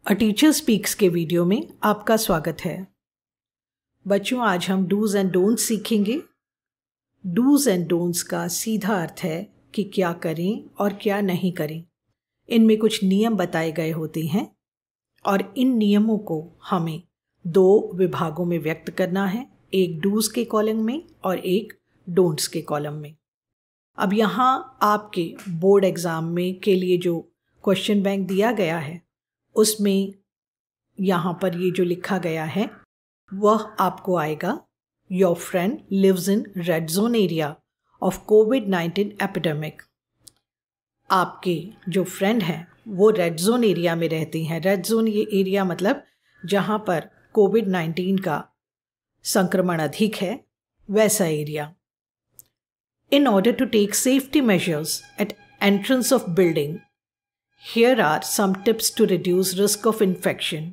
A teacher speaks के video में आपका स्वागत है। बच्चों, आज हम डूज एंड डोंट्स सीखेंगे। डूज एंड डोंट्स का सीधा अर्थ है कि क्या करें और क्या नहीं करें। इनमें कुछ नियम बताए गए होते हैं और इन नियमों को हमें दो विभागों में व्यक्त करना है, एक डूज के कॉलम में और एक डोंट्स के कॉलम में। अब यहाँ आपके बोर्ड एग्ज़ाम में के लिए जो क्वेश्चन बैंक दिया गया है उसमें यहाँ पर ये जो लिखा गया है वह आपको आएगा, your friend lives in red zone area of कोविड-19 एपिडेमिक। आपके जो फ्रेंड हैं वो रेड जोन एरिया में रहती हैं। रेड जोन ये एरिया मतलब जहाँ पर कोविड-19 का संक्रमण अधिक है, वैसा area. In order to take safety measures at entrance of building, here are some tips to reduce risk of infection.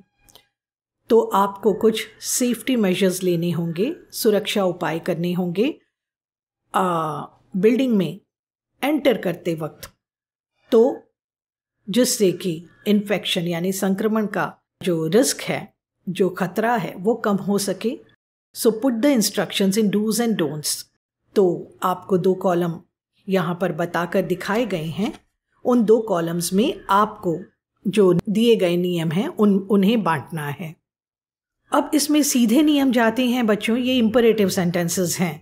तो आपको कुछ सेफ्टी मेजर्स लेने होंगे, सुरक्षा उपाय करने होंगे बिल्डिंग में एंटर करते वक्त, तो जिससे कि इन्फेक्शन यानी संक्रमण का जो रिस्क है, जो खतरा है, वो कम हो सके। So put the instructions in do's and don'ts. तो आपको दो कॉलम यहाँ पर बताकर दिखाए गए हैं। उन दो कॉलम्स में आपको जो दिए गए नियम हैं उन्हें बांटना है। अब इसमें सीधे नियम जाते हैं बच्चों, ये इंपरेटिव सेंटेंसेस हैं।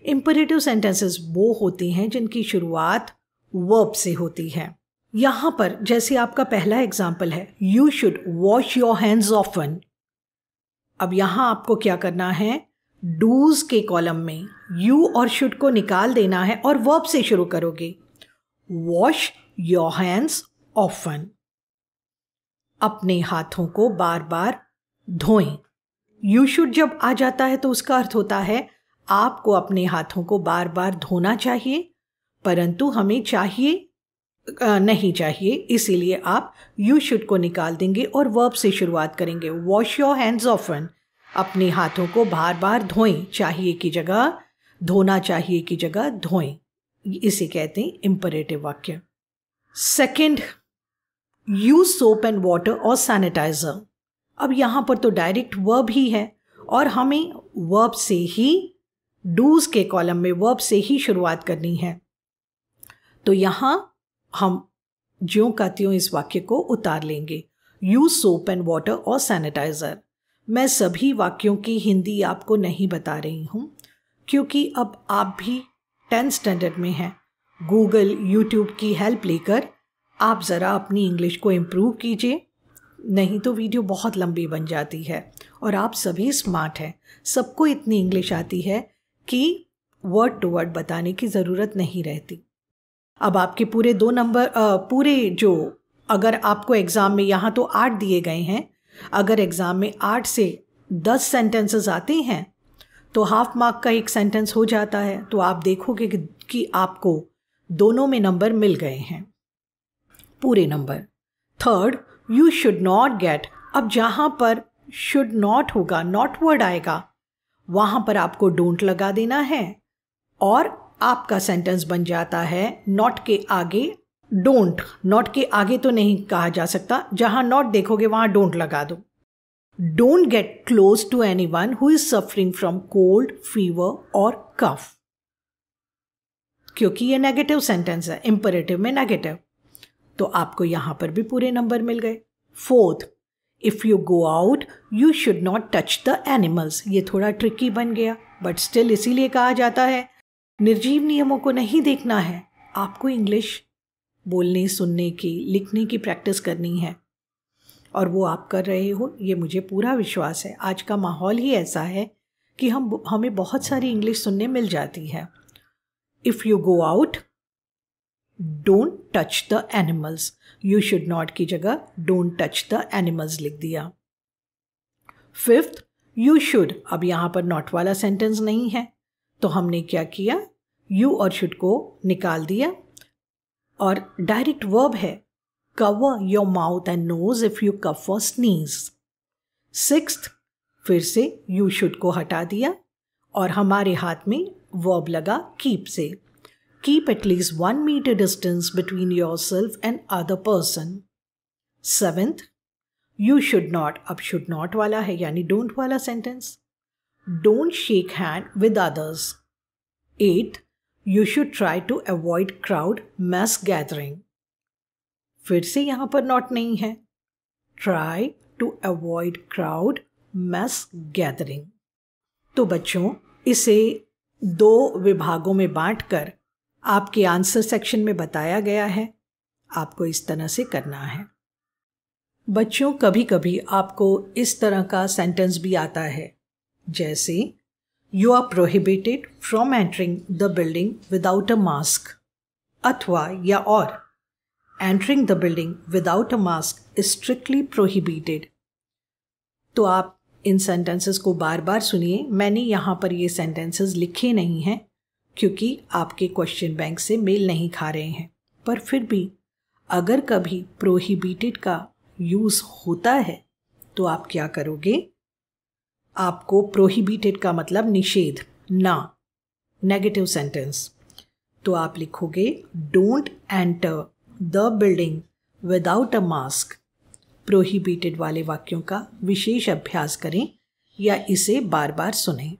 इंपरेटिव सेंटेंसेस वो होती हैं जिनकी शुरुआत वर्ब से होती है। यहाँ पर जैसे आपका पहला एग्जाम्पल है, you should wash your hands often. अब यहाँ आपको क्या करना है, डूज के कॉलम में यू और शुड को निकाल देना है और वर्ब से शुरू करोगे, वॉश योर हैंड्स ऑफन। अपने हाथों को बार बार धोएं। यू शुड जब आ जाता है तो उसका अर्थ होता है आपको अपने हाथों को बार बार धोना चाहिए, परंतु हमें नहीं चाहिए, इसीलिए आप यू शुड को निकाल देंगे और वर्ब से शुरुआत करेंगे, वॉश योर हैंड्स ऑफन। अपने हाथों को बार बार धोएं, चाहिए की जगह धोना चाहिए की जगह धोएं। इसे कहते हैं इंपरेटिव वाक्य। Second, use soap and water और सैनिटाइजर। अब यहाँ पर तो डायरेक्ट वर्ब ही है और हमें वर्ब से ही, डूज के कॉलम में वर्ब से ही शुरुआत करनी है। तो यहाँ हम ज्यों का त्यों इस वाक्य को उतार लेंगे, यूज सोप एंड वाटर और सैनिटाइजर। मैं सभी वाक्यों की हिंदी आपको नहीं बता रही हूँ क्योंकि अब आप भी 10th स्टैंडर्ड में हैं। गूगल, यूट्यूब की हेल्प लेकर आप ज़रा अपनी इंग्लिश को इम्प्रूव कीजिए, नहीं तो वीडियो बहुत लंबी बन जाती है। और आप सभी स्मार्ट हैं, सबको इतनी इंग्लिश आती है कि वर्ड टू वर्ड बताने की ज़रूरत नहीं रहती। अब आपके पूरे 2 नंबर जो अगर आपको एग्ज़ाम में यहाँ तो 8 दिए गए हैं, अगर एग्ज़ाम में 8 से 10 सेंटेंसेस आते हैं तो हाफ मार्क का एक सेंटेंस हो जाता है। तो आप देखोगे कि आपको दोनों में नंबर मिल गए हैं, पूरे number. Third, you should not gate. अब जहाँ पर शुड नॉट होगा, नॉट वर्ड आएगा, वहाँ पर आपको डोंट लगा देना है और आपका सेंटेंस बन जाता है नॉट के आगे डोंट। नॉट के आगे तो नहीं कहा जा सकता, जहां नॉट देखोगे वहां डोंट लगा दो। Don't get close to anyone who is suffering from cold, fever और कफ, क्योंकि ये नेगेटिव सेंटेंस है, इंपरेटिव में नेगेटिव। तो आपको यहां पर भी पूरे नंबर मिल गए। Fourth, if you go out you should not touch the animals. ये थोड़ा ट्रिकी बन गया, बट स्टिल इसीलिए कहा जाता है निर्जीव नियमों को नहीं देखना है, आपको इंग्लिश बोलने, सुनने की, लिखने की प्रैक्टिस करनी है और वो आप कर रहे हो, ये मुझे पूरा विश्वास है। आज का माहौल ही ऐसा है कि हमें बहुत सारी इंग्लिश सुनने मिल जाती है। If you go out don't touch the animals, you should not की जगह डोंट टच द एनिमल्स लिख दिया। Fifth, you should. अब यहाँ पर नॉट वाला सेंटेंस नहीं है तो हमने क्या किया, यू और शुड को निकाल दिया और डायरेक्ट वर्ब है, cover your mouth and nose if you cough or sneeze. Sixth, फिर से यू शुड को हटा दिया और हमारे हाथ में वर्ब लगा कीप से, keep at least 1 metre distance between yourself and other person. Seventh, you should not, अब शुड नॉट वाला है यानी डोंट वाला sentence. Don't shake hand with others. 8. You should try to avoid crowd mass gathering. फिर से यहां पर not नहीं है। Try to avoid crowd mass gathering. तो बच्चों, इसे 2 विभागों में बांटकर आपके आंसर सेक्शन में बताया गया है। आपको इस तरह से करना है। बच्चों, कभी कभी आपको इस तरह का सेंटेंस भी आता है, जैसे you are prohibited from entering the building without a mask, अथवा या और entering the building without a mask is strictly prohibited. तो आप इन सेंटेंसेस को बार बार सुनिए। मैंने यहाँ पर ये सेंटेंसेस लिखे नहीं हैं क्योंकि आपके क्वेश्चन बैंक से मेल नहीं खा रहे हैं, पर फिर भी अगर कभी प्रोहिबिटेड का यूज़ होता है तो आप क्या करोगे? आपको प्रोहिबिटेड का मतलब निषेध, ना, नेगेटिव सेंटेंस। तो आप लिखोगे don't enter the building without a mask. Prohibited वाले वाक्यों का विशेष अभ्यास करें या इसे बार बार सुनें।